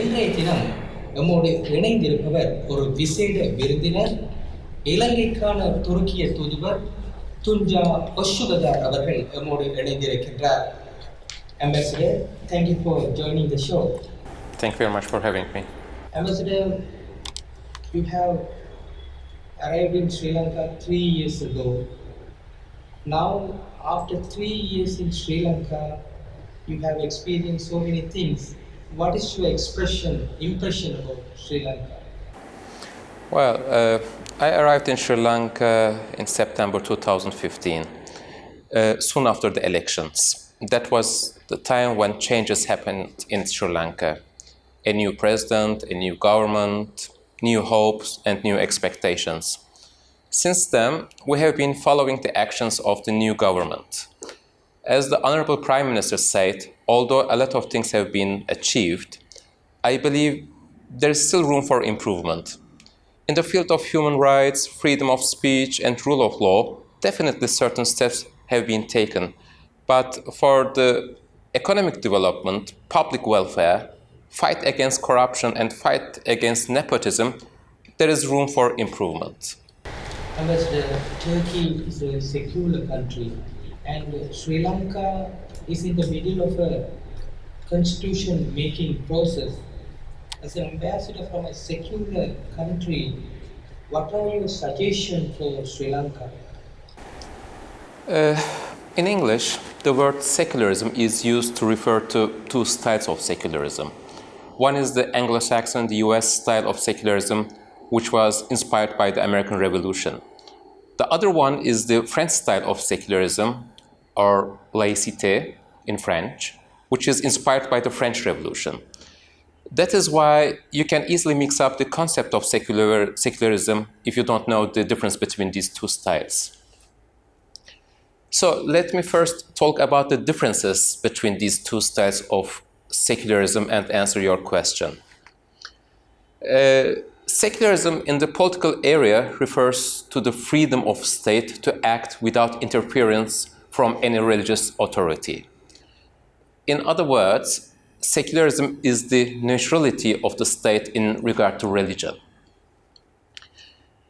இன்றைய தினம் நம்மோடு இணைந்திருப்பவர் ஒரு விசேட விருந்தினர், இலங்கைக்கான துருக்கிய தூதுவர் துஞ்சா ஒஷ்சுகதார் அவர்கள் நம்மோடு இணைந்திருக்கின்றார். Ambassador, thank you for joining the show. Thank you very much for having me. Ambassador, you have arrived in Sri Lanka 3 years ago. Now, after 3 years in Sri Lanka, you have experienced so many things. What is your impression about Sri Lanka? Well, I arrived in Sri Lanka in September 2015, soon after the elections. That was the time when changes happened in Sri Lanka. A new president, a new government, new hopes and new expectations. Since then, we have been following the actions of the new government. As the Honorable Prime Minister said, although a lot of things have been achieved, I believe there is still room for improvement. In the field of human rights, freedom of speech and rule of law, definitely certain steps have been taken. But for the economic development, public welfare, fight against corruption and fight against nepotism, there is room for improvement. Ambassador, Turkey is a secular country and Sri Lanka is in the middle of a constitution-making process. As an ambassador from a secular country, what are your suggestions for Sri Lanka? In English, the word secularism is used to refer to two styles of secularism. One is the Anglo-Saxon, the US style of secularism, which was inspired by the American Revolution. The other one is the French style of secularism, or laïcité in French, which is inspired by the French Revolution. That is why you can easily mix up the concept of secularism if you don't know the difference between these two styles. So let me first talk about the differences between these two styles of secularism and answer your question. Secularism in the political area refers to the freedom of state to act without interference from any religious authority. In other words, secularism is the neutrality of the state in regard to religion.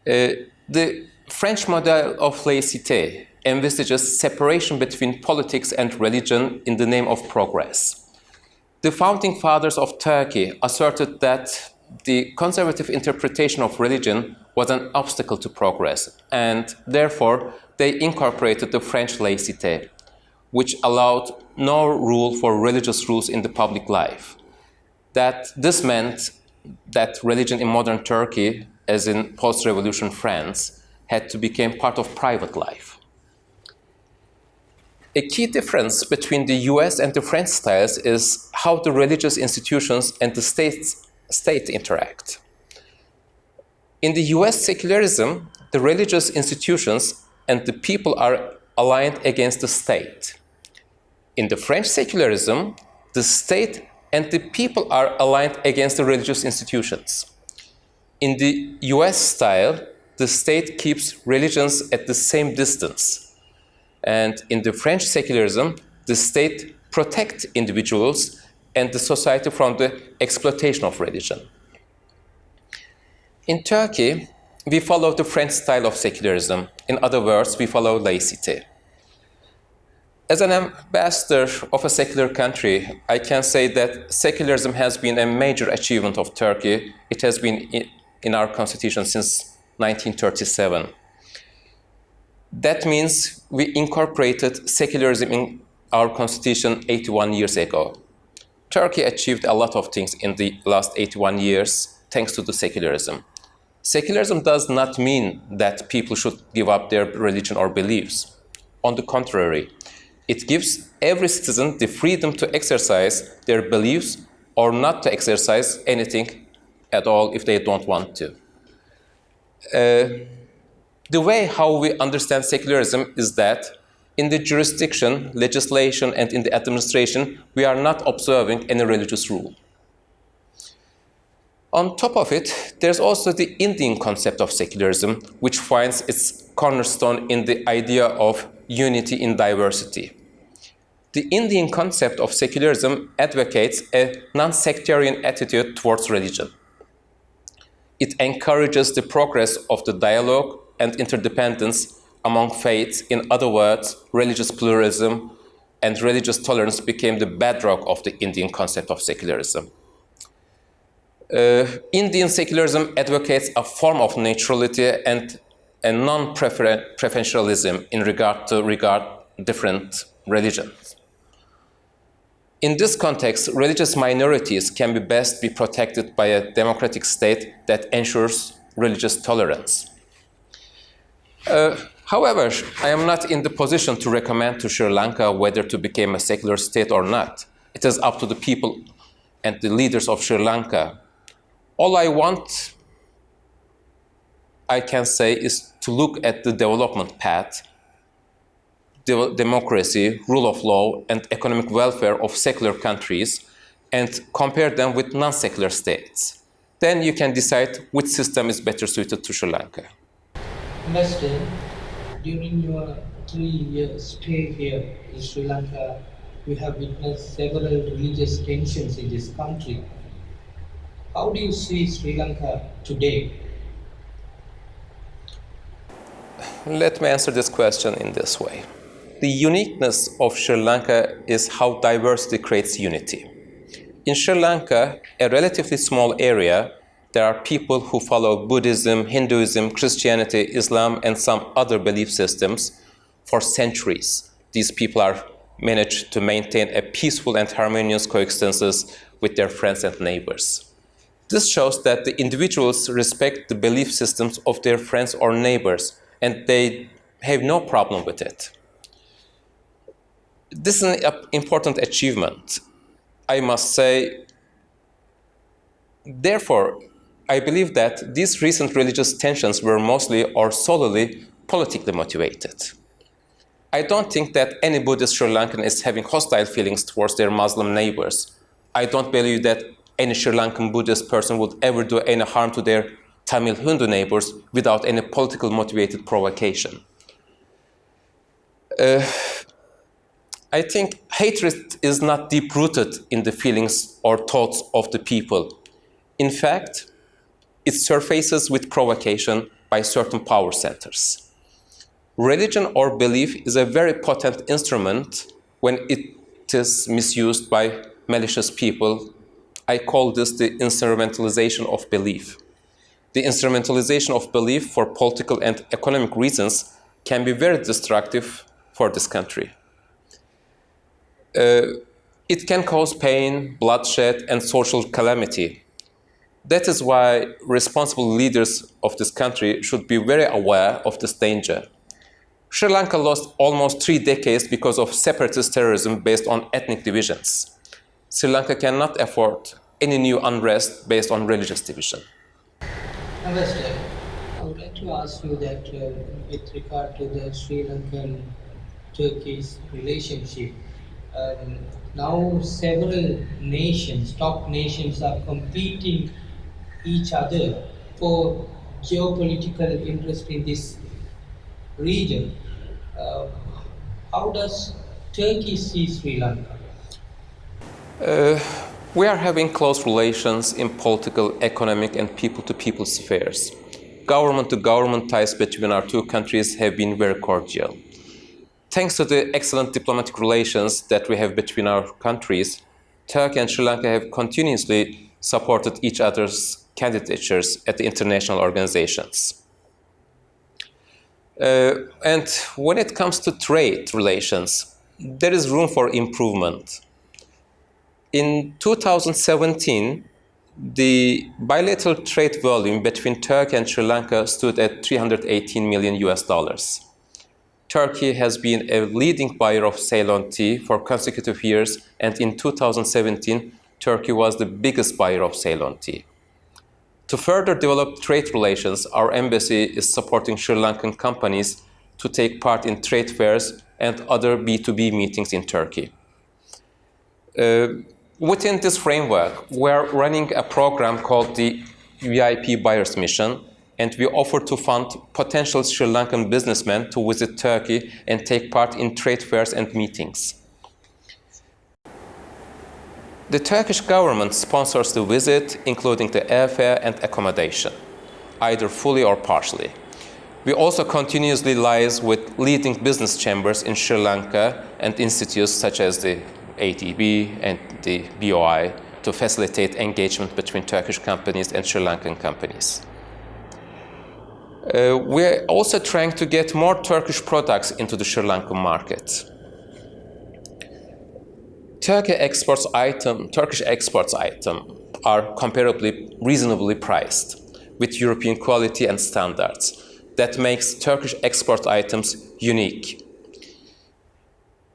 The French model of laïcité envisages separation between politics and religion in the name of progress. The founding fathers of Turkey asserted that the conservative interpretation of religion was an obstacle to progress, and therefore they incorporated the French laïcité, which allowed no rule for religious rules in the public life. This meant that religion in modern Turkey, as in post-revolution France, had to become part of private life. A key difference between the US and the French styles is how the religious institutions and the state interact. In the US secularism, the religious institutions and the people are aligned against the state. In the French secularism, the state and the people are aligned against the religious institutions. In the US style, the state keeps religions at the same distance. And in the French secularism, the state protects individuals and the society from the exploitation of religion. In Turkey, we follow the French style of secularism. In other words, we follow laïcité. As an ambassador of a secular country, I can say that secularism has been a major achievement of Turkey. It has been in our constitution since 1937. That means we incorporated secularism in our constitution 81 years ago. Turkey achieved a lot of things in the last 81 years thanks to the secularism. Secularism does not mean that people should give up their religion or beliefs. On the contrary, it gives every citizen the freedom to exercise their beliefs or not to exercise anything at all if they don't want to. The way how we understand secularism is that in the jurisdiction, legislation, and in the administration, we are not observing any religious rule. On top of it, there's also the Indian concept of secularism, which finds its cornerstone in the idea of unity in diversity. The Indian concept of secularism advocates a non-sectarian attitude towards religion. It encourages the progress of the dialogue and interdependence among faiths. In other words, religious pluralism and religious tolerance became the bedrock of the Indian concept of secularism. Indian secularism advocates a form of neutrality and a non-preferentialism in regard different religions. In this context, religious minorities can best be protected by a democratic state that ensures religious tolerance. However, I am not in the position to recommend to Sri Lanka whether to become a secular state or not. It is up to the people and the leaders of Sri Lanka. All I can say is to look at the development path, democracy, rule of law, and economic welfare of secular countries and compare them with non-secular states. Then you can decide which system is better suited to Sri Lanka. Ambassador, during your 3-year stay here in Sri Lanka, you have witnessed several religious tensions in this country. How do you see Sri Lanka today? Let me answer this question in this way. The uniqueness of Sri Lanka is how diversity creates unity. In Sri Lanka, a relatively small area, there are people who follow Buddhism, Hinduism, Christianity, Islam, and some other belief systems for centuries. These people are managed to maintain a peaceful and harmonious coexistence with their friends and neighbors. This shows that the individuals respect the belief systems of their friends or neighbors, and they have no problem with it. This is an important achievement, I must say. Therefore, I believe that these recent religious tensions were mostly or solely politically motivated. I don't think that any Buddhist Sri Lankan is having hostile feelings towards their Muslim neighbors. I don't believe that any Sri Lankan Buddhist person would ever do any harm to their Tamil Hindu neighbors without any political motivated provocation. I think hatred is not deep-rooted in the feelings or thoughts of the people. In fact, it surfaces with provocation by certain power centers. Religion or belief is a very potent instrument when it is misused by malicious people. I call this the instrumentalization of belief. The instrumentalization of belief for political and economic reasons can be very destructive for this country. It can cause pain, bloodshed, and social calamity. That is why responsible leaders of this country should be very aware of this danger. Sri Lanka lost almost 3 decades because of separatist terrorism based on ethnic divisions. Sri Lanka cannot afford any new unrest based on religious division. Ambassador, I would like to ask you that with regard to the Sri Lankan-Turkish relationship, now several nations, top nations, are competing each other for geopolitical interest in this region. How does Turkey see Sri Lanka? We are having close relations in political, economic, and people-to-people spheres. Government-to-government ties between our two countries have been very cordial. Thanks to the excellent diplomatic relations that we have between our countries, Turkey and Sri Lanka have continuously supported each other's candidatures at the international organizations. And when it comes to trade relations, there is room for improvement. In 2017, the bilateral trade volume between Turkey and Sri Lanka stood at $318 million. Turkey has been a leading buyer of Ceylon tea for consecutive years, and in 2017, Turkey was the biggest buyer of Ceylon tea. To further develop trade relations, our embassy is supporting Sri Lankan companies to take part in trade fairs and other B2B meetings in Turkey. Within this framework, we're running a program called the VIP Buyers Mission, and we offer to fund potential Sri Lankan businessmen to visit Turkey and take part in trade fairs and meetings. The Turkish government sponsors the visit, including the airfare and accommodation, either fully or partially. We also continuously liaise with leading business chambers in Sri Lanka and institutes such as the ADB and the BOI to facilitate engagement between Turkish companies and Sri Lankan companies. We're also trying to get more Turkish products into the Sri Lankan market. Turkish exports items are comparably reasonably priced with European quality and standards. That makes Turkish export items unique.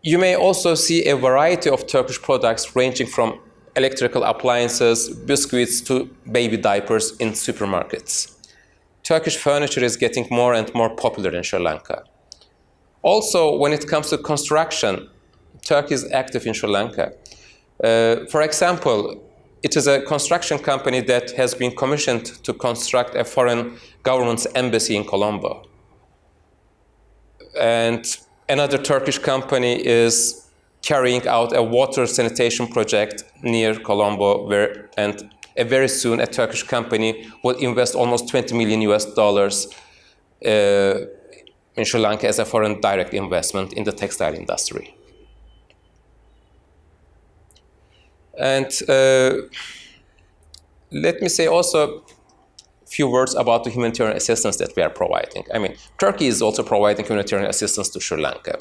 You may also see a variety of Turkish products ranging from electrical appliances, biscuits to baby diapers in supermarkets. Turkish furniture is getting more and more popular in Sri Lanka. Also, when it comes to construction, Turkey is active in Sri Lanka. For example, it is a construction company that has been commissioned to construct a foreign government's embassy in Colombo. And another Turkish company is carrying out a water sanitation project near Colombo, and very soon a Turkish company will invest almost $20 million in Sri Lanka as a foreign direct investment in the textile industry. And let me say also a few words about the humanitarian assistance that we are providing. I mean, Turkey is also providing humanitarian assistance to Sri Lanka.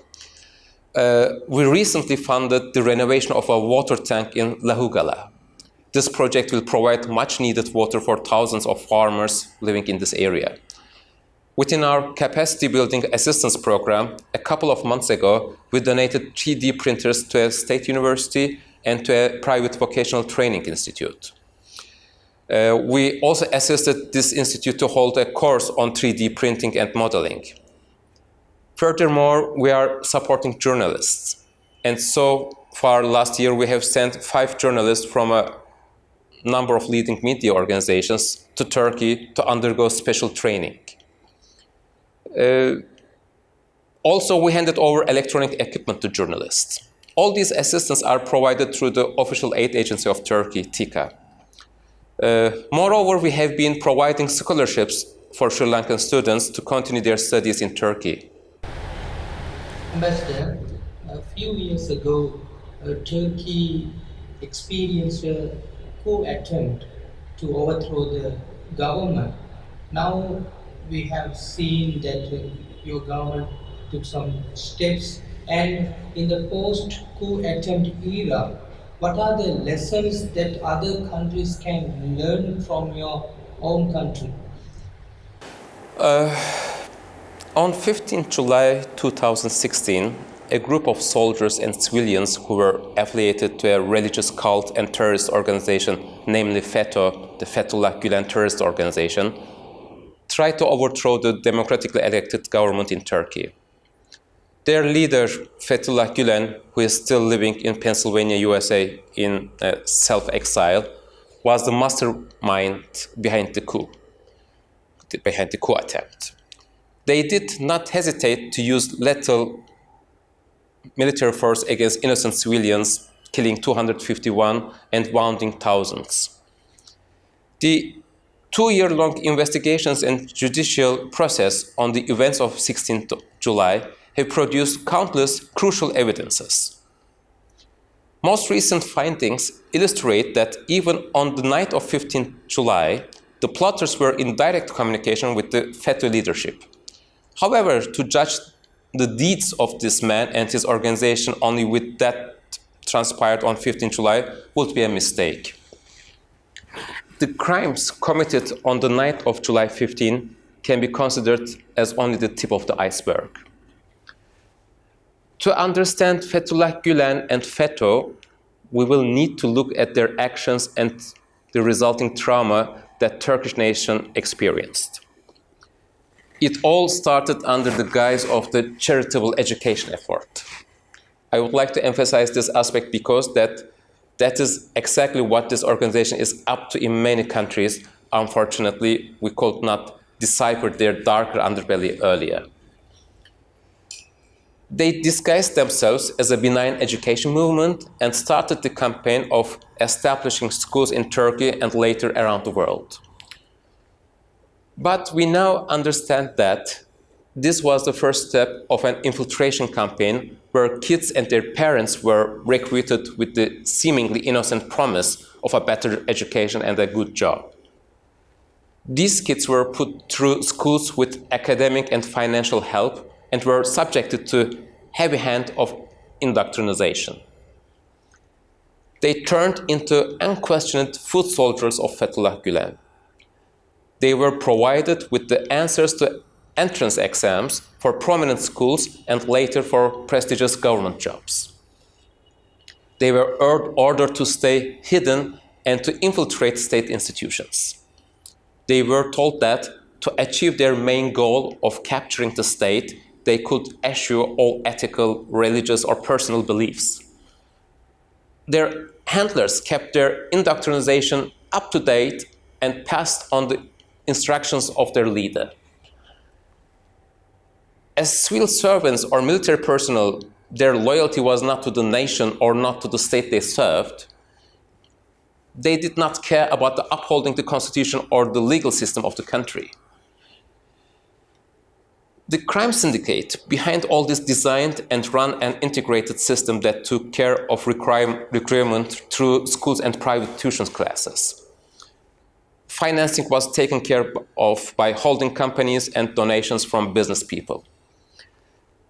We recently funded the renovation of a water tank in Lahugala. This project will provide much needed water for thousands of farmers living in this area. Within our capacity building assistance program, a couple of months ago, we donated 3D printers to a state university and to a private vocational training institute. We also assisted this institute to hold a course on 3D printing and modeling. Furthermore, we are supporting journalists. And so far last year, we have sent 5 journalists from a number of leading media organizations to Turkey to undergo special training. Also, we handed over electronic equipment to journalists. All these assistance are provided through the official aid agency of Turkey, TICA. Moreover, we have been providing scholarships for Sri Lankan students to continue their studies in Turkey. Ambassador, a few years ago, Turkey experienced a coup attempt to overthrow the government. Now we have seen that your government took some steps, and in the post-coup attempt era, what are the lessons that other countries can learn from your own country? On 15 July 2016, a group of soldiers and civilians who were affiliated to a religious cult and terrorist organization, namely FETÖ, the Fethullah Gülen terrorist organization, tried to overthrow the democratically elected government in Turkey. Their leader, Fethullah Gülen, who is still living in Pennsylvania, USA, in self-exile, was the mastermind behind the coup attempt. They did not hesitate to use lethal military force against innocent civilians, killing 251 and wounding thousands. The 2-year-long investigations and judicial process on the events of 16th July have produced countless crucial evidences. Most recent findings illustrate that even on the night of 15th July, the plotters were in direct communication with the FETÖ leadership. However, to judge the deeds of this man and his organization only with that transpired on 15th July would be a mistake. The crimes committed on the night of July 15 can be considered as only the tip of the iceberg. To understand Fethullah Gülen and FETÖ, we will need to look at their actions and the resulting trauma that Turkish nation experienced. It all started under the guise of the charitable education effort. I would like to emphasize this aspect because that is exactly what this organization is up to in many countries. Unfortunately, we could not decipher their darker underbelly earlier. They disguised themselves as a benign education movement and started the campaign of establishing schools in Turkey and later around the world. But we now understand that this was the first step of an infiltration campaign where kids and their parents were recruited with the seemingly innocent promise of a better education and a good job. These kids were put through schools with academic and financial help and were subjected to heavy hand of indoctrination. They turned into unquestioned foot soldiers of Fethullah Gülen. They were provided with the answers to entrance exams for prominent schools and later for prestigious government jobs. They were ordered to stay hidden and to infiltrate state institutions. They were told that to achieve their main goal of capturing the state, they could eschew all ethical, religious, or personal beliefs. Their handlers kept their indoctrination up to date and passed on the instructions of their leader. As civil servants or military personnel, their loyalty was not to the nation or not to the state they served. They did not care about the upholding the constitution or the legal system of the country. The crime syndicate behind all this designed and ran an integrated system that took care of recruitment through schools and private tuition classes. Financing was taken care of by holding companies and donations from business people.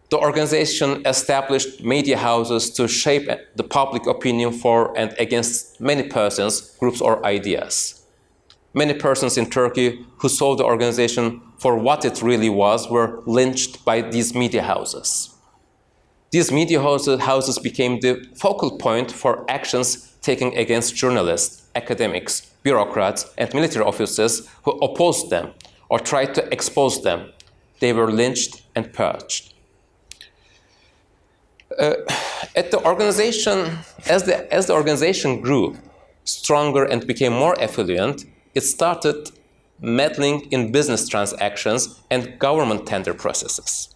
The organization established media houses to shape the public opinion for and against many persons, groups, or ideas. Many persons in Turkey who saw the organization for what it really was were lynched by these media houses. These media houses became the focal point for actions taken against journalists, academics, bureaucrats, and military officers who opposed them or tried to expose them. They were lynched and purged. As the organization grew stronger and became more affluent, it started meddling in business transactions and government tender processes.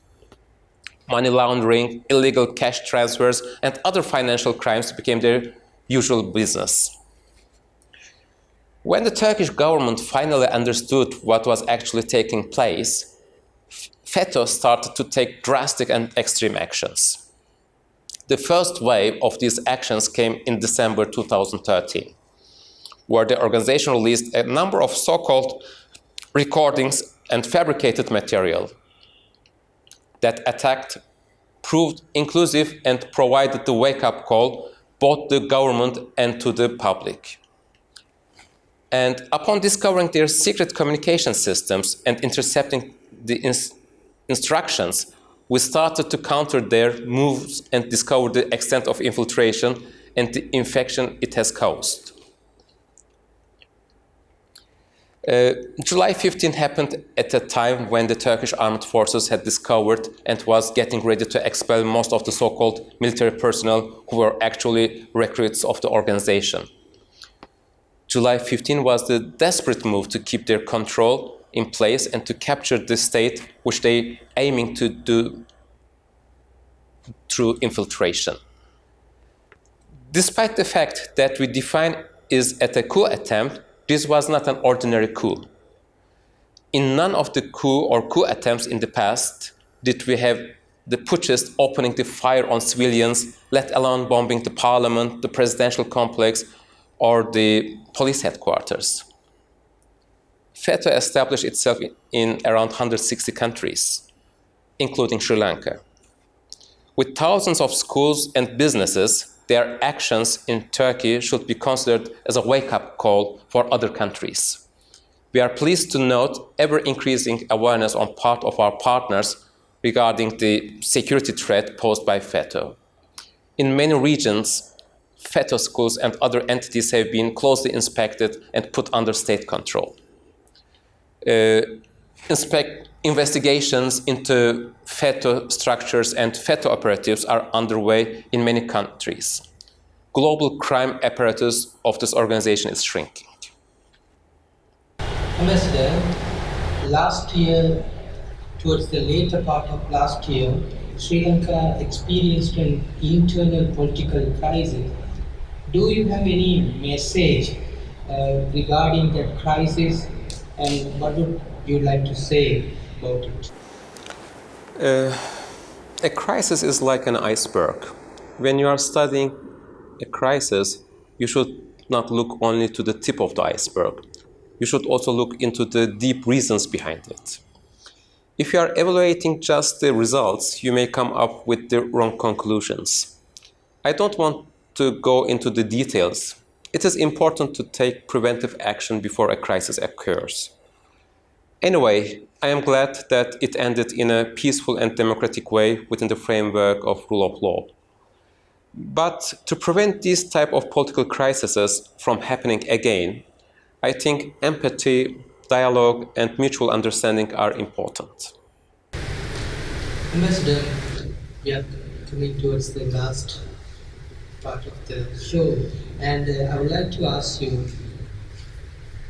Money laundering, illegal cash transfers, and other financial crimes became their usual business. When the Turkish government finally understood what was actually taking place, FETÖ started to take drastic and extreme actions. The first wave of these actions came in December 2013, where the organization released a number of so-called recordings and fabricated material that attacked, proved inclusive, and provided the wake-up call both the government and to the public. And upon discovering their secret communication systems and intercepting the instructions, we started to counter their moves and discover the extent of infiltration and the infection it has caused. July 15 happened at a time when the Turkish armed forces had discovered and was getting ready to expel most of the so-called military personnel who were actually recruits of the organization. July 15 was the desperate move to keep their control in place and to capture the state, which they aiming to do through infiltration. Despite the fact that we define it as a coup attempt, this was not an ordinary coup. In none of the coup attempts in the past did we have the putschists opening the fire on civilians, let alone bombing the parliament, the presidential complex, or the police headquarters. FETÖ established itself in around 160 countries, including Sri Lanka. With thousands of schools and businesses, their actions in Turkey should be considered as a wake-up call for other countries. We are pleased to note ever-increasing awareness on part of our partners regarding the security threat posed by FETÖ. In many regions, FETÖ schools and other entities have been closely inspected and put under state control. Investigations into FETÖ structures and FETÖ operatives are underway in many countries. Global crime apparatus of this organization is shrinking. Ambassador, last year, towards the later part of last year, Sri Lanka experienced an internal political crisis. Do you have any message regarding that crisis, and what would you like to say about it? A crisis is like an iceberg. When you are studying a crisis, you should not look only to the tip of the iceberg. You should also look into the deep reasons behind it. If you are evaluating just the results, you may come up with the wrong conclusions. I don't want to go into the details. It is important to take preventive action before a crisis occurs. Anyway, I am glad that it ended in a peaceful and democratic way within the framework of rule of law. But to prevent these type of political crises from happening again, I think empathy, dialogue, and mutual understanding are important. Ambassador, we are coming towards the last part of the show, and I would like to ask you,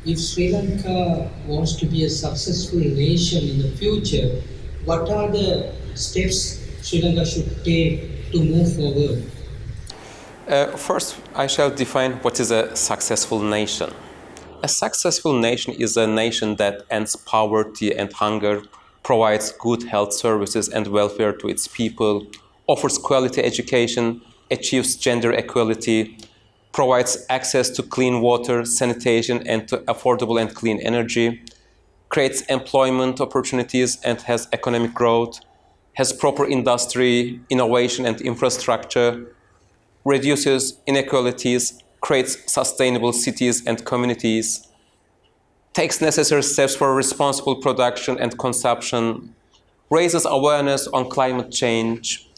if Sri Lanka wants to be a successful nation in the future, what are the steps Sri Lanka should take to move forward? First, I shall define what is a successful nation. A successful nation is a nation that ends poverty and hunger, provides good health services and welfare to its people, offers quality education, achieves gender equality, provides access to clean water, sanitation, and to affordable and clean energy, creates employment opportunities and has economic growth, has proper industry, innovation, and infrastructure, reduces inequalities, creates sustainable cities and communities, takes necessary steps for responsible production and consumption, raises awareness on climate change,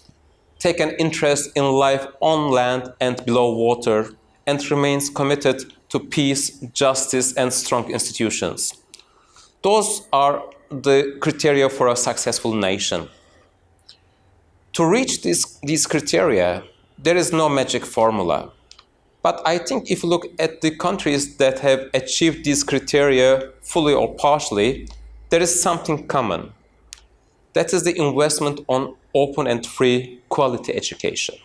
take an interest in life on land and below water, and remains committed to peace, justice, and strong institutions. Those are the criteria for a successful nation. To reach these criteria, there is no magic formula. But I think if you look at the countries that have achieved these criteria fully or partially, there is something common. That is the investment on open and free quality education.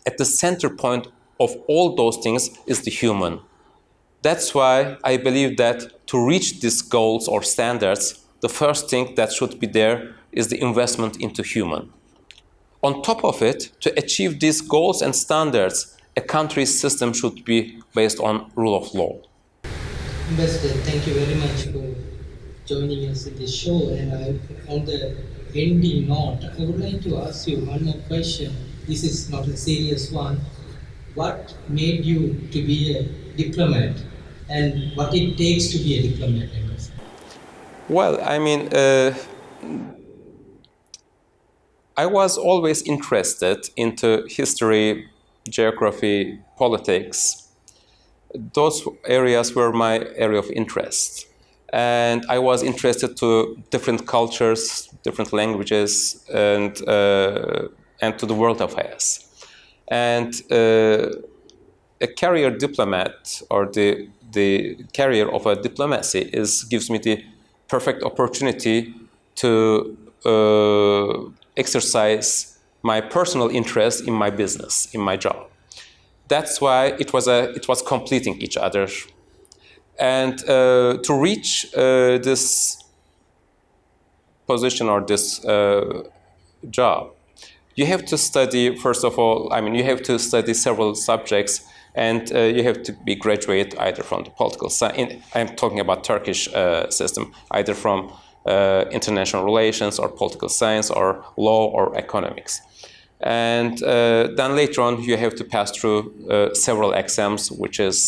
At the center point of all those things is the human. That's why I believe that to reach these goals or standards, the first thing that should be there is the investment into human. On top of it, to achieve these goals and standards, a country's system should be based on rule of law. Ambassador, thank you very much for joining us in this show. And on the ending note, I would like to ask you one more question. This is not a serious one. What made you to be a diplomat, and what it takes to be a diplomat? Well, I was always interested into history, geography, politics. Those areas were my area of interest. And I was interested to different cultures, different languages, and to the world affairs. And a career diplomat, or the career of a diplomacy, gives me the perfect opportunity to exercise my personal interest in my business, in my job. That's why it was completing each other. And to reach this position or this job, you have to study, first of all, you have to study several subjects, and you have to be graduate either from the political science, I'm talking about Turkish system, either from international relations or political science or law or economics. And then later on, you have to pass through several exams, which is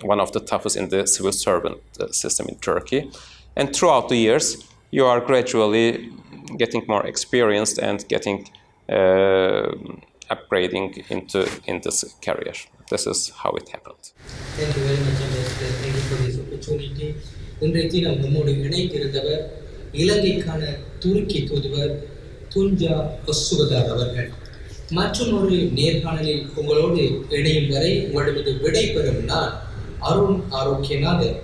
one of the toughest in the civil servant system in Turkey. And throughout the years, you are gradually getting more experienced and getting upgrading in this career. This is how it happened. Thank you very much, Ambassador. Thank you for this opportunity. இன்றைய தினம் நம்மோடு இணைத்திருந்தவர் இலங்கைக்கான துருக்கி தூதுவர் துஞ்சா ஒஸ்சுகதார் அவர்கள். மற்றும் ஒரு நேர்காணலில் உங்களோடு இணையும் வரை உங்களது விடை பெறும் நான் அருண் ஆரோக்கியநாதன்.